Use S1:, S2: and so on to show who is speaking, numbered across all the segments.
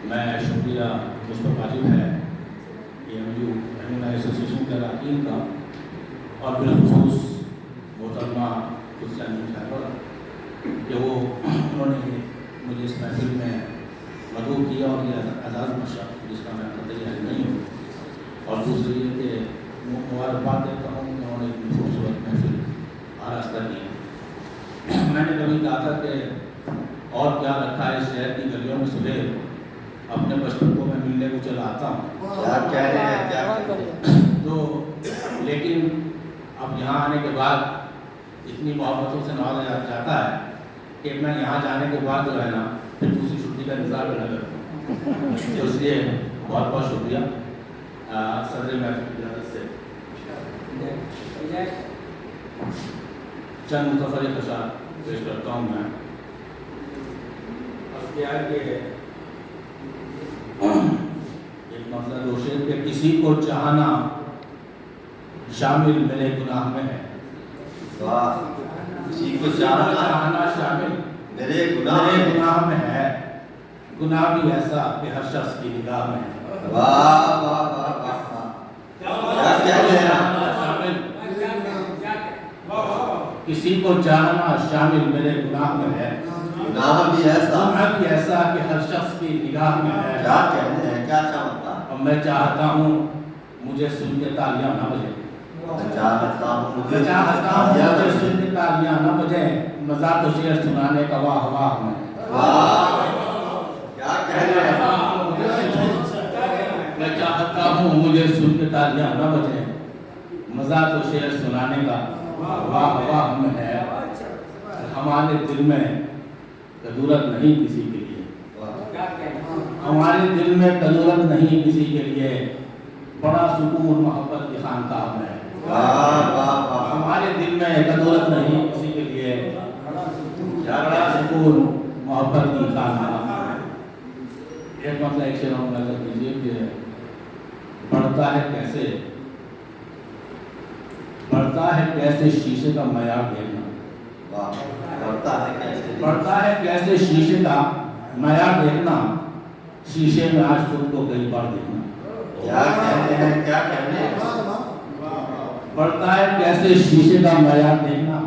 S1: میں شکریہ مجھ پر واجب ہے AMU رہنما ایسوسیشن کے اراکین کا، اور بالخصوص محترمہ حسین خیبر کہ انہوں نے مجھے اس محفل میں مدعو کیا اور یہ اعزاز بخشا جس کا میں قطعی اہل نہیں ہوں، اور دوسری یہ کہ مبارکباد دیتا ہوں کہ انہوں نے اتنی خوبصورت محفل آراستہ کی۔ میں نے کبھی کہا تھا کہ اور کیا رکھا ہے شہر کی گلیوں میں صبح اپنے بچپن کو میں ملنے کو چلا آتا ہوں، تو لیکن اب یہاں آنے کے بعد اتنی محبتوں سے نوازا جاتا ہے کہ میں یہاں جانے کے بعد جو ہے نا پھر دوسری چھٹی کا انتظار کرنا کرتا ہوں، تو اس لیے بہت بہت شکریہ صدر محفل کی اجازت سے چند مختصر خطاب پیش کرتا ہوں میں۔ ایک مطلب روشن کہ کسی کو چاہنا شامل میرے گناہ میں ہے، کسی کو چاہنا شامل میرے گناہ میں ہے، گناہ بھی ایسا کہ ہر شخص کی نگاہ میں ہے۔ کسی کو چاہنا شامل میرے گناہ میں ہے، گناہ بھی ایسا کہ ہر شخص کی نگاہ میں ہے۔ کیا چاہتا؟ اور میں چاہتا ہوں مجھے سن کے تالیاں نہ بجیں، میں چاہتا ہوں مجھے سن کے تالیاں نہ بجیں، مزہ تو شعر سنانے کا واہ واہ میں۔ میں چاہتا ہوں مجھے سن کے تالیاں نہ بجیں، مزہ تو شعر سنانے کا واہ واہ میں ہے۔ ہمارے دل میں قدورت نہیں کسی کے لیے، ہمارے دل میں قدورت نہیں کسی کے لیے، بڑا سکون محبت کی خانقاہ میں ہے۔ ہمارے دل میں قدورت نہیں کسی کے لیے، بڑا سکون محبت کی خانقاہ میں ہے۔ ایک مطلب ایک شعر ہم نظر دیجیے کہ بڑھتا ہے کیسے شیشے کا معیار دیکھنا، بڑھتا ہے کیسے شیشے کا معیار دیکھنا، شیشے میں آج خود کو کئی بار دیکھنا۔ بڑھتا ہے کیسے شیشے کا معیار دیکھنا،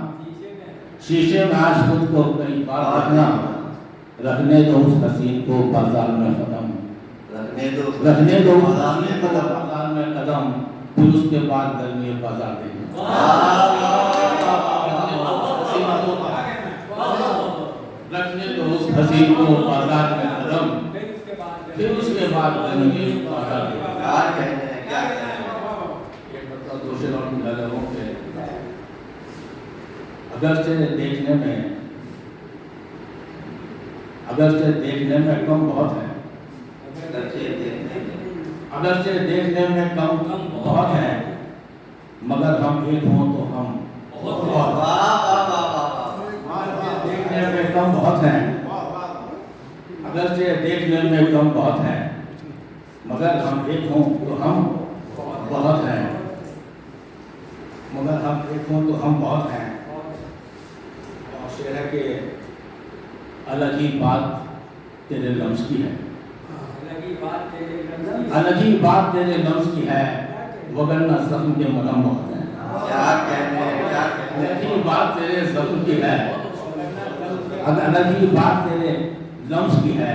S1: شیشے میں آج خود کو کئی بار دیکھنا، رکھنے دو اس حسین کو بازار میں قدم، رکھنے دو اس حسین کو بازار میں قدم، پھر اس کے بعد گرمی بازار دیکھنا۔ رکھنے دو اس حسین کو بازار میں قدم، پھر اس کے بعد گرمی بازار دیکھنا۔ ایک مطلب دوسرے اور ملالوں کے اگرچہ دیکھنے میں کم بہت ہے، اگرچہ دیکھنے میں کم بہت ہے، مگر ہم ایک ہوں تو ہم دیکھنے میں کم بہت ہیں، اگرچہ دیکھنے میں کم بہت ہیں، مگر ہم ایک ہوں تو ہم بہت ہیں، مگر ہم ایک ہوں تو ہم بہت ہیں۔ اور شعر ہے کہ الگ ہی بات تیرے لمس کی ہے، الگ ہی بات تیرے لمس کی ہے، وگرنہ زخم کے مرہم بہت ہیں۔ الگ ہی بات تیرے زخم کی ہے، الگ ہی بات تیرے لمس کی ہے،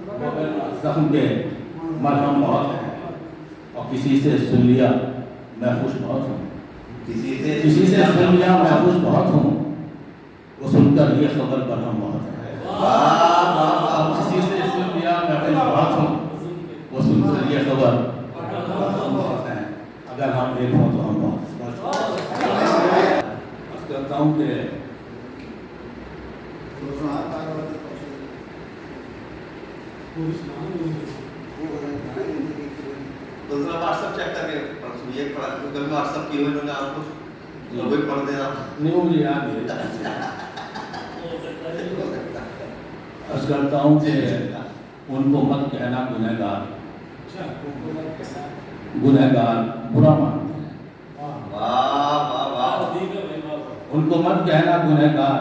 S1: وگرنہ زخم کے مرہم بہت ہیں۔ اور کسی سے سن لیا میں خوش بہت ہوں، کسی سے سن لیا میں خوش بہت ہوں، وہ سن کر یہ خبر برہم بہت ہے۔ کسی سے سن لیا میں خوش بہت ہوں، وہ سن کر یہ خبر برہم بہت ہے، اگر ہم ایک ہوں تو ہم بہت کرتا ہوں کہ
S2: واٹسپ چیک کر کے یہ گوگل میں واٹسپ کی ہوئی انہوں نے آپ کو وہی پڑھ دینا
S1: نہیں، مجھے یاد ہے۔ عرض کرتا ہوں کہ ان کو مت کہنا گنہگار، گنہگار برا مانتے ہیں، ان کو مت کہنا گنہگار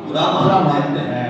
S1: برا مانتے ہیں،